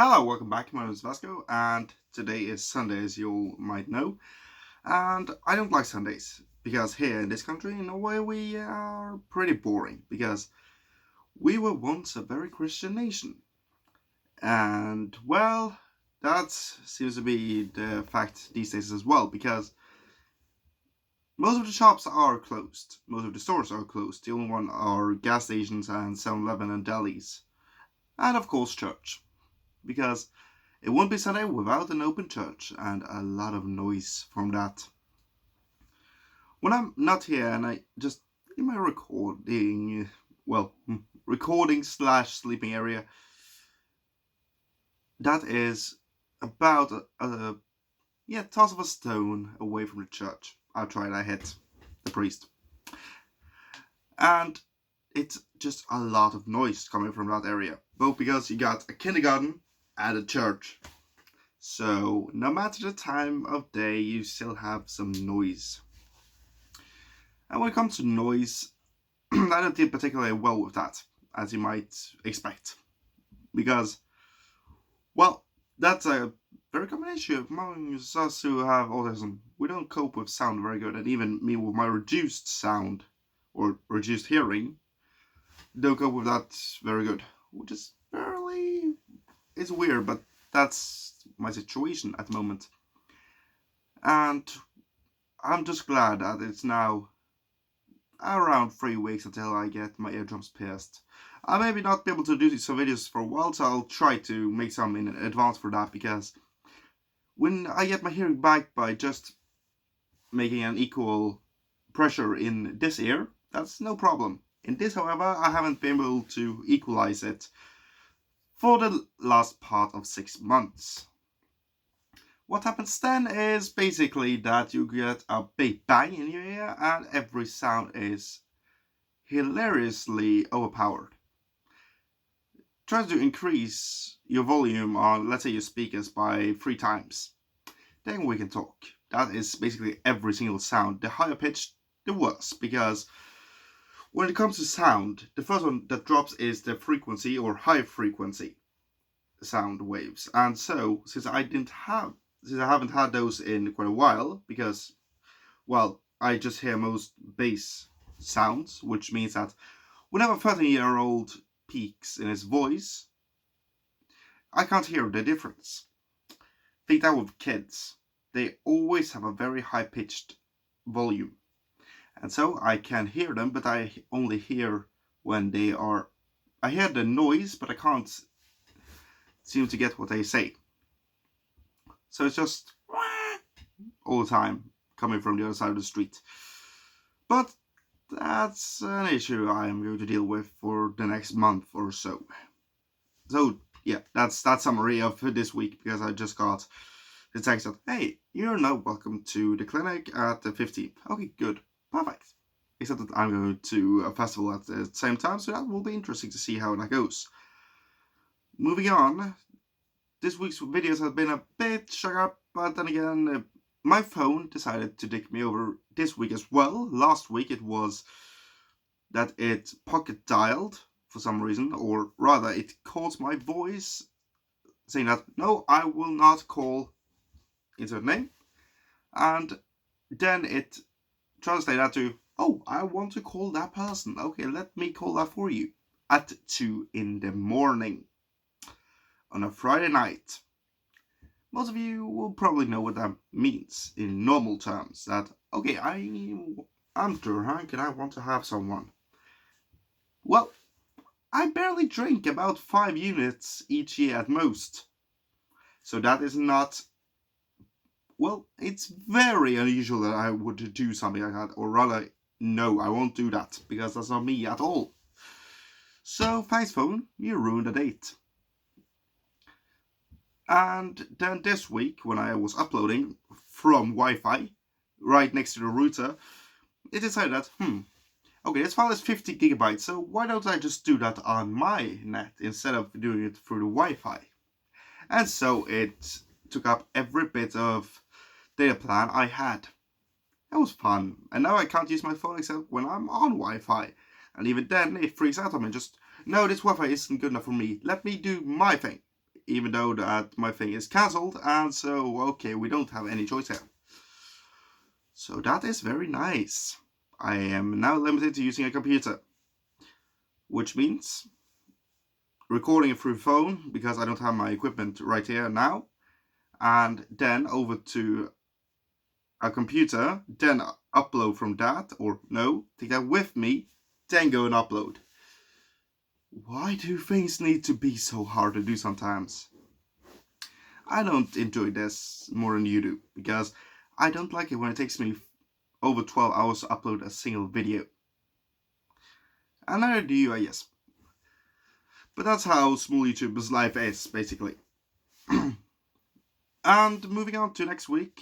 Hello, welcome back. My name is Vasco, and today is Sunday, as you all might know. And I don't like Sundays because here in this country, in Norway, we are pretty boring because we were once a very Christian nation. And well, that seems to be the fact these days as well because most of the shops are closed, most of the stores are closed. The only one are gas stations and 7-Eleven and delis, and of course, church because it won't be Sunday without an open church and a lot of noise from that. When I'm not here and I just in my recording slash sleeping area, that is about toss of a stone away from the church. I hit the priest. And it's just a lot of noise coming from that area, both because you got a kindergarten at a church. So no matter the time of day, you still have some noise. And when it comes to noise, I don't deal particularly well with that, as you might expect. Because, well, that's a very common issue among us who have autism. We don't cope with sound very good, and even me with my reduced sound, or reduced hearing, don't cope with that very good. Which is barely... It's weird, but that's my situation at the moment. And I'm just glad that it's now around 3 weeks until I get my eardrums pierced. I'll maybe not be able to do some videos for a while, so I'll try to make some in advance for that, because when I get my hearing back by just making an equal pressure in this ear, that's no problem. In this, however, I haven't been able to equalize it for the last part of 6 months. What happens then is basically that you get a big bang in your ear and every sound is hilariously overpowered. Try to increase your volume on, let's say, your speakers by 3 times. Then we can talk. That is basically every single sound. The higher pitch, the worse, because when it comes to sound, the first one that drops is the frequency or high frequency sound waves. And so, since I haven't had those in quite a while, because, well, I just hear most bass sounds, which means that whenever a 13-year-old peaks in his voice, I can't hear the difference. Think that with kids. They always have a very high-pitched volume. And so I can hear them, but I only hear when they are... I hear the noise, but I can't seem to get what they say. So it's just all the time coming from the other side of the street. But that's an issue I am going to deal with for the next month or so. So yeah, that's that summary of this week, because I just got the text that, hey, you're now welcome to the clinic at the 15th. Okay, good. Perfect. Except that I'm going to a festival at the same time, so that will be interesting to see how that goes. Moving on, this week's videos have been a bit shut up, but then again, my phone decided to dick me over this week as well. Last week it was that it pocket dialed for some reason, or rather it calls my voice saying that, no, I will not call insert name, and then it translated that to, oh, I want to call that person. Okay, let me call that for you at 2 in the morning on a Friday night. Most of you will probably know what that means in normal terms. That, okay, I'm drunk and I want to have someone. Well, I barely drink about 5 units each year at most. So that is not... Well, it's very unusual that I would do something like that. Or rather, no, I won't do that, because that's not me at all. So, thanks phone, you ruined a date. And then this week, when I was uploading from Wi-Fi, right next to the router, it decided that, okay, this file is 50 gigabytes, so why don't I just do that on my net instead of doing it through the Wi-Fi? And so it took up every bit of data plan I had. That was fun, and now I can't use my phone except when I'm on Wi-Fi. And even then, it freaks out on me, just, no, this Wi-Fi isn't good enough for me, let me do my thing. even though that my thing is cancelled, and so okay, we don't have any choice here. So that is very nice. I am now limited to using a computer, which means recording it through phone because I don't have my equipment right here now, and then over to a computer, then upload from that, or no, take that with me, then go and upload. Why do things need to be so hard to do sometimes? I don't enjoy this more than you do, because I don't like it when it takes me over 12 hours to upload a single video. And neither do you, I guess. But that's how small YouTubers' life is, basically. And moving on to next week,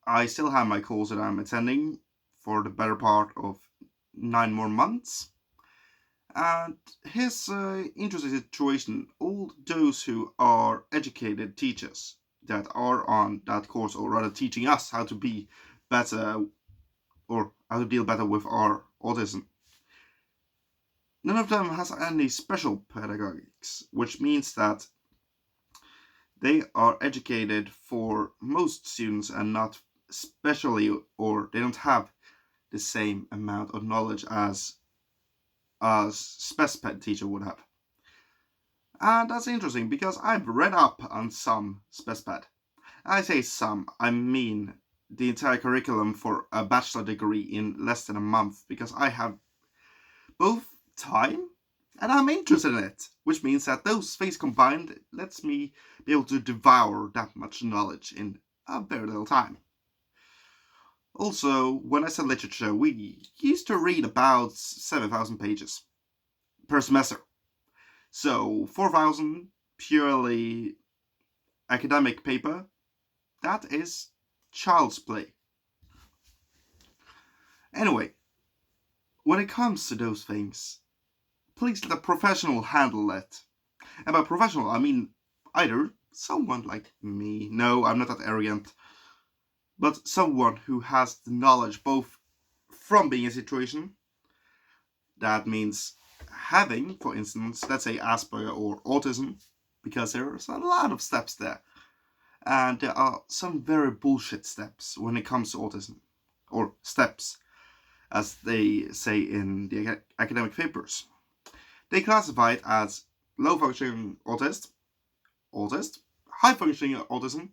I still have my course that I'm attending for the better part of 9 more months. And here's an interesting situation. All those who are educated teachers that are on that course, or rather teaching us how to be better, or how to deal better with our autism, none of them has any special pedagogics, which means that they are educated for most students and not specially, or they don't have the same amount of knowledge as a spec teacher would have. And that's interesting because I've read up on some spec. I say some, I mean the entire curriculum for a bachelor degree in less than a month, because I have both time and I'm interested in it, which means that those things combined lets me be able to devour that much knowledge in a very little time. Also, when I said literature, we used to read about 7,000 pages per semester. So 4,000 purely academic paper, that is child's play. Anyway, when it comes to those things, please let a professional handle it. And by professional, I mean either someone like me, no, I'm not that arrogant, but someone who has the knowledge both from being in a situation, that means having, for instance, let's say Asperger or autism, because there's a lot of steps there. And there are some very bullshit steps when it comes to autism, or steps, as they say in the academic papers. They classify it as low-functioning autist, high-functioning autism,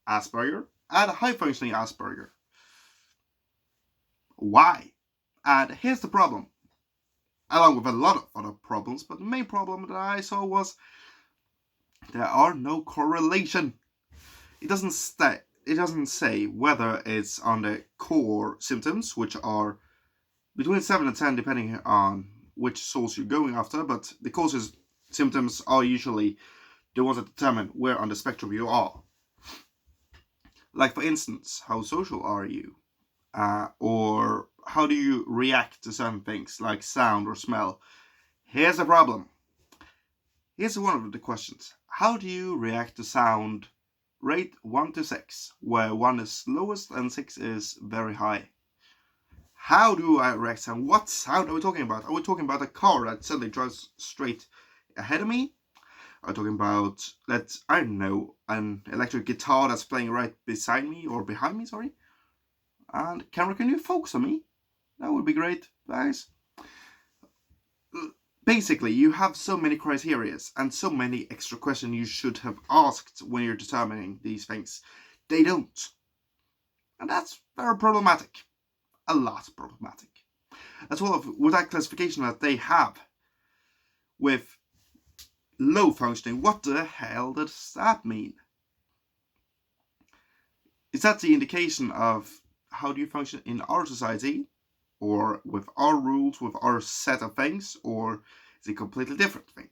Asperger, and high-functioning Asperger. Why? And here's the problem, along with a lot of other problems, but the main problem that I saw was there are no correlation. It doesn't say whether it's on the core symptoms, which are between 7 and 10 depending on which source you're going after, but the core symptoms are usually the ones that determine where on the spectrum you are. Like, for instance, how social are you? Or how do you react to certain things like sound or smell? Here's the problem. Here's one of the questions. How do you react to sound? Rate 1 to 6, where 1 is lowest and 6 is very high. How do I react to sound? What sound are we talking about? Are we talking about a car that suddenly drives straight ahead of me? Are we talking about, I don't know, an electric guitar that's playing right beside me, or behind me, sorry? And camera, can you focus on me? That would be great, guys. Basically, you have so many criteria and so many extra questions you should have asked when you're determining these things. They don't. And that's very problematic. A lot problematic. As well as with that classification that they have with low functioning, what the hell does that mean? Is that the indication of how do you function in our society, or with our rules, with our set of things, or is it a completely different thing?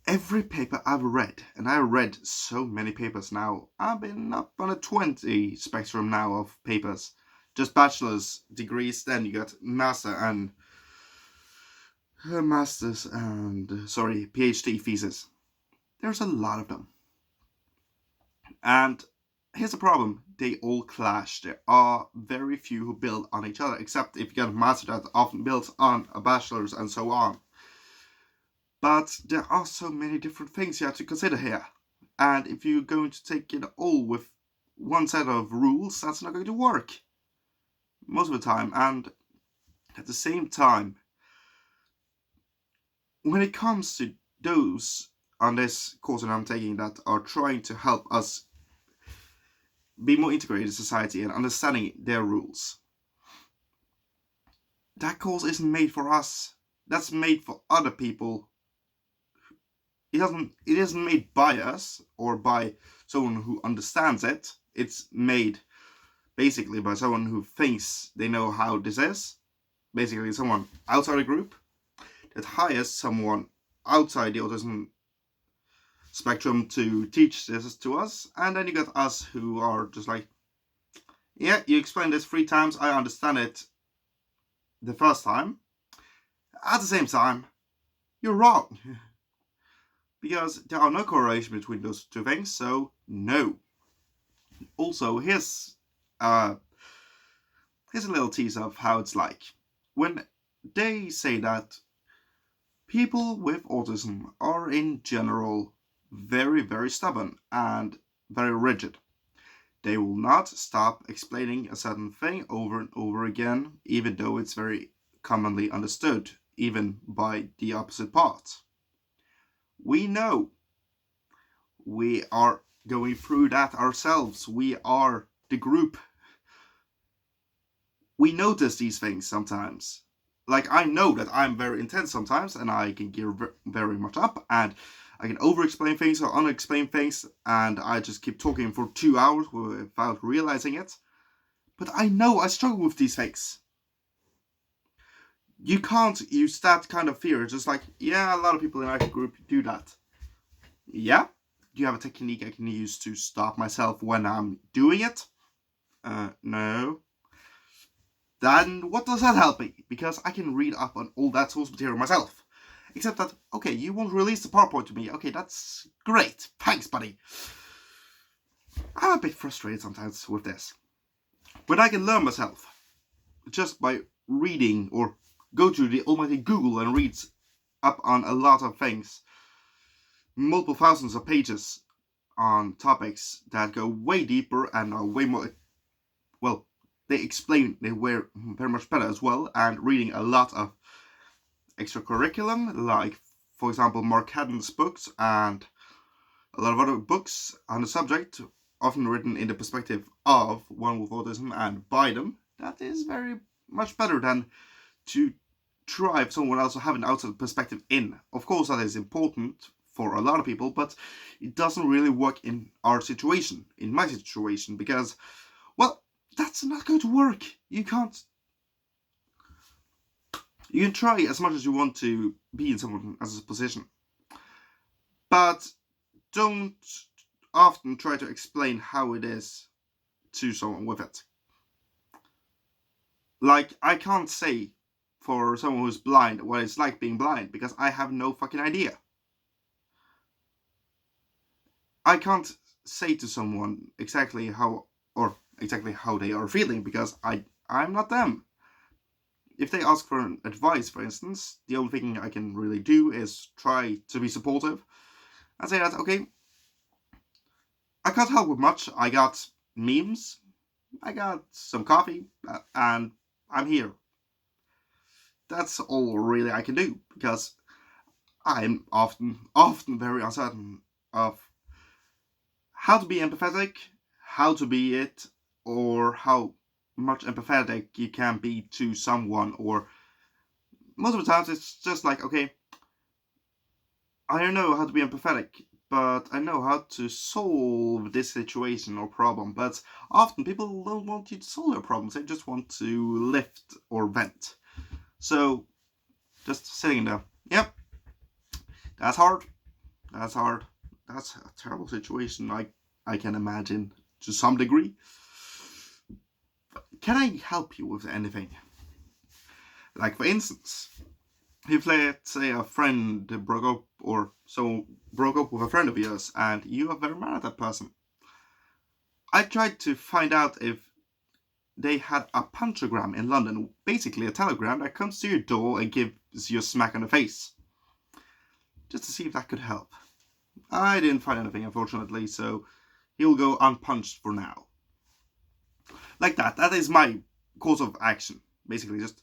Every paper I've read, and I read so many papers now, I've been up on a 20 spectrum now of papers. Just bachelor's degrees, then you got PhD thesis. There's a lot of them. And here's the problem. They all clash. There are very few who build on each other, except if you get a master that often builds on a bachelor's and so on. But there are so many different things you have to consider here. And if you're going to take it all with one set of rules, that's not going to work most of the time. And at the same time, when it comes to those on this course that I'm taking that are trying to help us be more integrated in society and understanding their rules, that course isn't made for us. That's made for other people. It isn't made by us or by someone who understands it. It's made basically by someone who thinks they know how this is. Basically someone outside the group that hires someone outside the autism spectrum to teach this to us, and then you got us who are just like, yeah, you explained this 3 times, I understand it the first time. At the same time, you're wrong. Because there are no correlation between those two things, so no. Also, here's a little teaser of how it's like. When they say that people with autism are in general very, very stubborn and very rigid. They will not stop explaining a certain thing over and over again, even though it's very commonly understood, even by the opposite part. We know. We are going through that ourselves. We are the group. We notice these things sometimes. Like, I know that I'm very intense sometimes, and I can gear very much up, and I can over-explain things or unexplain things, and I just keep talking for 2 hours without realizing it. But I know I struggle with these things. You can't use that kind of fear. Just like, yeah, a lot of people in our group do that. Yeah? Do you have a technique I can use to stop myself when I'm doing it? No. Then what does that help me? Because I can read up on all that source material myself. Except that, okay, you won't release the PowerPoint to me. Okay, that's great. Thanks, buddy. I'm a bit frustrated sometimes with this. When I can learn myself just by reading or go to the almighty Google and read up on a lot of things, multiple thousands of pages on topics that go way deeper and are way more, well, they explain they were very much better as well, and reading a lot of extra curriculum, like, for example, Mark Haddon's books and a lot of other books on the subject, often written in the perspective of one with autism and by them. That is very much better than to try if someone else to have an outside perspective in. Of course, that is important for a lot of people, but it doesn't really work in our situation, in my situation, because, well, that's not going to work. You can try as much as you want to be in someone else's position, but don't often try to explain how it is to someone with it. Like, I can't say for someone who's blind what it's like being blind, because I have no fucking idea. I can't say to someone exactly how they are feeling, because I'm not them. If they ask for an advice, for instance, the only thing I can really do is try to be supportive and say that, okay, I can't help with much. I got memes, I got some coffee, and I'm here. That's all really I can do, because I'm often very uncertain of how to be empathetic, how to be it, or how much empathetic you can be to someone, or most of the times it's just like, okay, I don't know how to be empathetic, but I know how to solve this situation or problem. But often people don't want you to solve their problems, they just want to lift or vent. So, just sitting there, yep, that's hard, that's hard, that's a terrible situation, I can imagine to some degree. Can I help you with anything? Like, for instance, if, let's say, a friend broke up with a friend of yours and you are very mad at that person, I tried to find out if they had a punchogram in London, basically a telegram that comes to your door and gives you a smack on the face. just to see if that could help. I didn't find anything, unfortunately, so he'll go unpunched for now. Like that. That is my course of action. Basically, just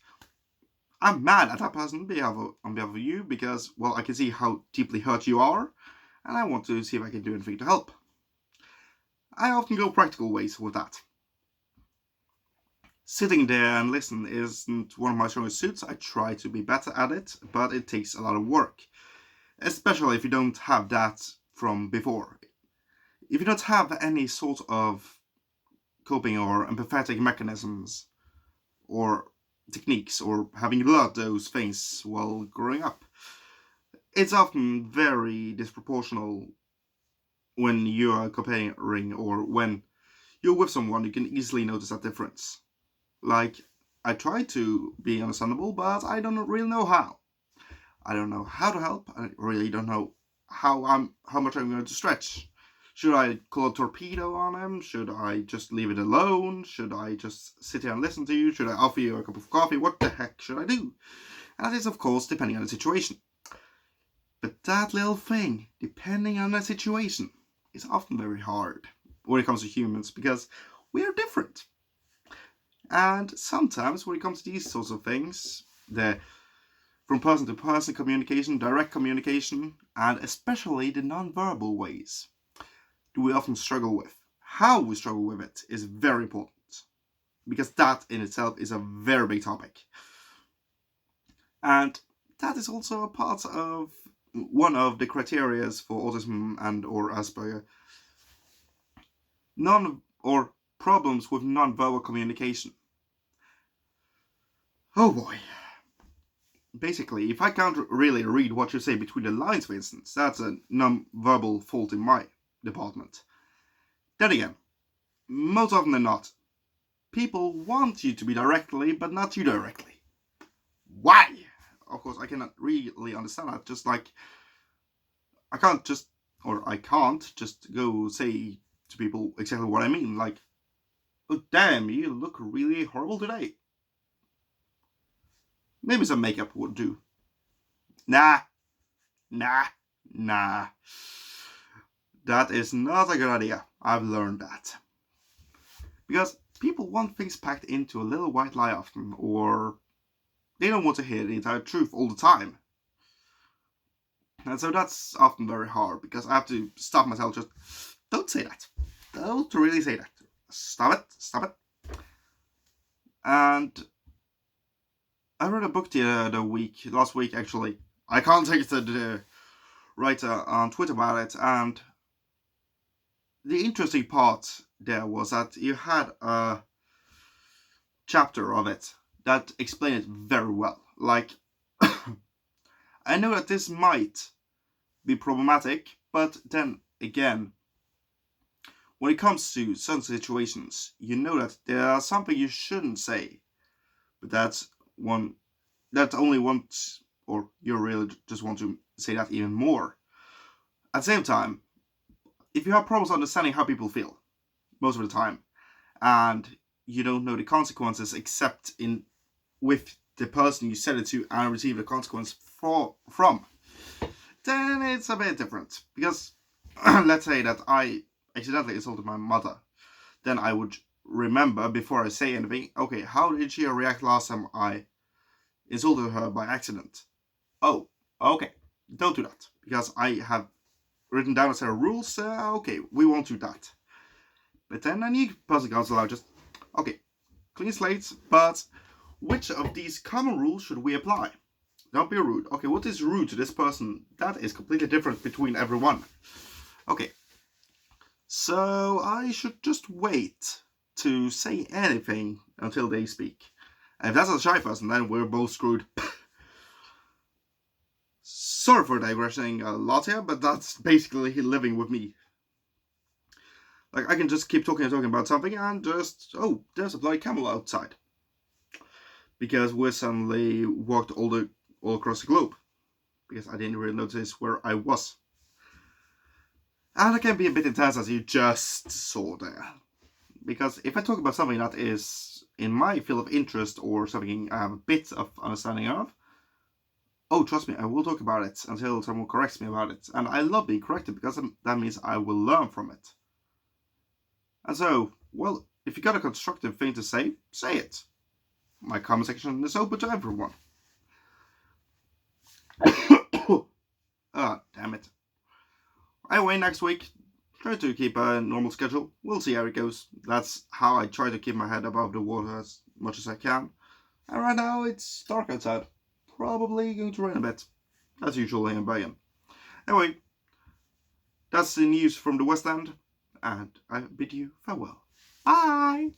I'm mad at that person on behalf of you because, well, I can see how deeply hurt you are, and I want to see if I can do anything to help. I often go practical ways with that. Sitting there and listen isn't one of my strongest suits. I try to be better at it, but it takes a lot of work. Especially if you don't have that from before. If you don't have any sort of coping or empathetic mechanisms or techniques or having learned those things while growing up, it's often very disproportional when you are comparing or when you're with someone. You can easily notice that difference. Like, I try to be understandable, but I don't really know how. I don't know how to help. I really don't know how much I'm going to stretch. Should I call a torpedo on him? Should I just leave it alone? Should I just sit here and listen to you? Should I offer you a cup of coffee? What the heck should I do? And that is, of course, depending on the situation. But that little thing, depending on the situation, is often very hard when it comes to humans because we are different. And sometimes when it comes to these sorts of things, from person to person communication, direct communication, and especially the non-verbal ways, do we often struggle with. How we struggle with it is very important, because that in itself is a very big topic. And that is also a part of one of the criteria for autism and or Asperger. Problems with non-verbal communication. Oh boy. Basically, if I can't really read what you say between the lines, for instance, that's a non-verbal fault in my department. Then again, most often than not, people want you to be directly, but not you directly. Why? Of course, I cannot really understand that. Just like, I can't just go say to people exactly what I mean. Like, oh damn, you look really horrible today. Maybe some makeup would do. Nah. That is not a good idea. I've learned that. Because people want things packed into a little white lie often, or they don't want to hear the entire truth all the time. And so that's often very hard, because I have to stop myself, just don't say that. Don't really say that. Stop it. And I read a book last week actually. I contacted the writer on Twitter about it, and the interesting part there was that you had a chapter of it that explained it very well. Like, I know that this might be problematic, but then again, when it comes to certain situations, you know that there's something you shouldn't say, but that's only wants, or you really just want to say that even more. At the same time, if you have problems understanding how people feel most of the time, and you don't know the consequences except with the person you said it to and receive the consequence from, then it's a bit different. Because let's say that I accidentally insulted my mother, then I would remember before I say anything, okay, how did she react last time I insulted her by accident? Oh, okay, don't do that, because I have written down a set of rules. Okay, we won't do that. But then a new person comes along, just okay, clean slates, but which of these common rules should we apply? Don't be rude. Okay, what is rude to this person? That is completely different between everyone. Okay, so I should just wait to say anything until they speak. And if that's a shy person, then we're both screwed. Sorry for digressing a lot here, but that's basically living with me. Like, I can just keep talking about something and just, oh, there's a bloody camel outside. Because we suddenly walked all across the globe. Because I didn't really notice where I was. And it can be a bit intense, as you just saw there. Because if I talk about something that is in my field of interest or something I have a bit of understanding of, Oh, trust me, I will talk about it until someone corrects me about it. And I love being corrected because that means I will learn from it. And so, well, if you got a constructive thing to say it. My comment section is open to everyone. Ah, damn it. Anyway, next week, try to keep a normal schedule. We'll see how it goes. That's how I try to keep my head above the water as much as I can. And right now, it's dark outside. Probably going to rain a bit. As usual here in Bayern. Anyway, that's the news from the West End. And I bid you farewell. Bye!